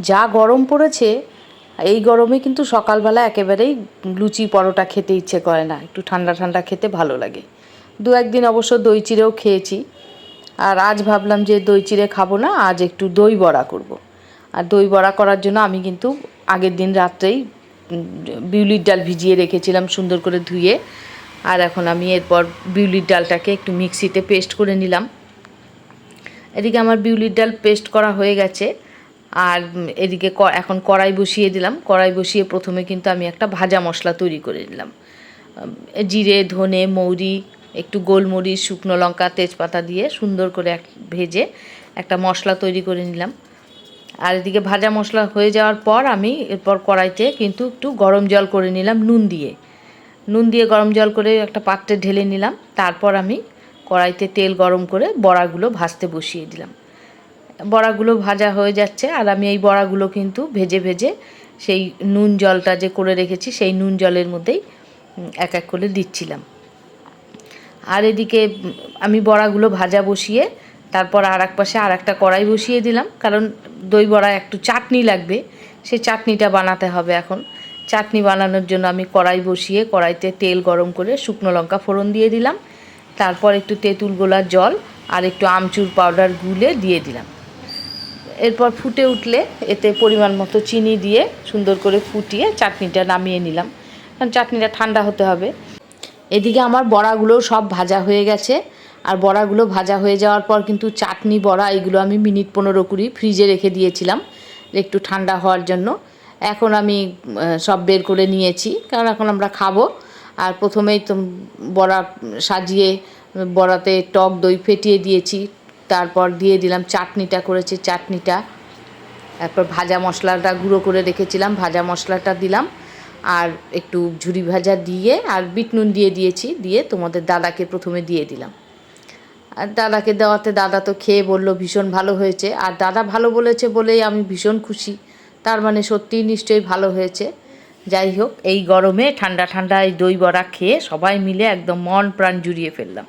যা গরম পড়েছে, এই গরমে কিন্তু সকালবেলা একেবারেই লুচি পরোটা খেতে ইচ্ছে করে না, একটু ঠান্ডা ঠান্ডা খেতে ভালো লাগে। দু একদিন অবশ্য দই চিড়েও খেয়েছি, আর আজ ভাবলাম যে দই চিড়ে খাবো না, আজ একটু দই বড়া করব। আর দই বড়া করার জন্য আমি কিন্তু আগের দিন রাত্রেই বিউলির ডাল ভিজিয়ে রেখেছিলাম সুন্দর করে ধুয়ে। আর এখন আমি এরপর বিউলির ডালটাকে একটু মিক্সিতে পেস্ট করে নিলাম। এদিকে আমার বিউলির ডাল পেস্ট করা হয়ে গেছে। আর এদিকে এখন কড়াই বসিয়ে দিলাম। কড়াই বসিয়ে প্রথমে কিন্তু আমি একটা ভাজা মশলা তৈরি করে নিলাম। জিরে, ধনে, মৌরি, একটু গোলমরিচ, শুকনো লঙ্কা, তেজপাতা দিয়ে সুন্দর করে ভেজে একটা মশলা তৈরি করে নিলাম। আর এদিকে ভাজা মশলা হয়ে যাওয়ার পর আমি এরপর কড়াইতে কিন্তু একটু গরম জল করে নিলাম নুন দিয়ে গরম জল করে একটা পাত্রে ঢেলে নিলাম। তারপর আমি কড়াইতে তেল গরম করে বড়াগুলো ভাজতে বসিয়ে দিলাম। বড়াগুলো ভাজা হয়ে যাচ্ছে, আর আমি এই বড়াগুলো কিন্তু ভেজে ভেজে সেই নুন জলটা যে করে রেখেছি সেই নুন জলের মধ্যেই এক এক করে দিচ্ছিলাম। আর এদিকে আমি বড়াগুলো ভাজা বসিয়ে তারপর আর এক পাশে আর একটা কড়াই বসিয়ে দিলাম, কারণ দই বড়া একটু চাটনি লাগবে, সেই চাটনিটা বানাতে হবে। এখন চাটনি বানানোর জন্য আমি কড়াই বসিয়ে কড়াইতে তেল গরম করে শুকনো লঙ্কা ফোড়ন দিয়ে দিলাম। তারপর একটু তেঁতুল গোলার জল আর একটু আমচুর পাউডার গুলে দিয়ে দিলাম। এরপর ফুটে উঠলে এতে পরিমাণ মতো চিনি দিয়ে সুন্দর করে ফুটিয়ে চাটনিটা নামিয়ে নিলাম, কারণ চাটনিটা ঠান্ডা হতে হবে। এদিকে আমার বড়াগুলো সব ভাজা হয়ে গেছে। আর বড়াগুলো ভাজা হয়ে যাওয়ার পর কিন্তু চাটনি বড়া এগুলো আমি মিনিট 15-20 ফ্রিজে রেখে দিয়েছিলাম একটু ঠান্ডা হওয়ার জন্য। এখন আমি সব বের করে নিয়েছি, কারণ এখন আমরা খাবো। আর প্রথমেই তো বড়া সাজিয়ে বড়াতে টক দই ফেটিয়ে দিয়েছি, তারপর দিয়ে দিলাম চাটনিটা করেছি চাটনিটা, তারপর ভাজা মশলাটা গুঁড়ো করে রেখেছিলাম ভাজা মশলাটা দিলাম, আর একটু ঝুরি ভাজা দিয়ে আর বিট নুন দিয়ে দিয়েছি, দিয়ে তোমাদের দাদাকে প্রথমে দিয়ে দিলাম। আর দাদাকে দেওয়াতে দাদা তো খেয়ে বলল ভীষণ ভালো হয়েছে, আর দাদা ভালো বলেছে বলেই আমি ভীষণ খুশি, তার মানে সত্যিই নিশ্চয়ই ভালো হয়েছে। যাই হোক, এই গরমে ঠান্ডা ঠান্ডা এই দই বড়া খেয়ে সবাই মিলে একদম মন প্রাণ জুড়িয়ে ফেললাম।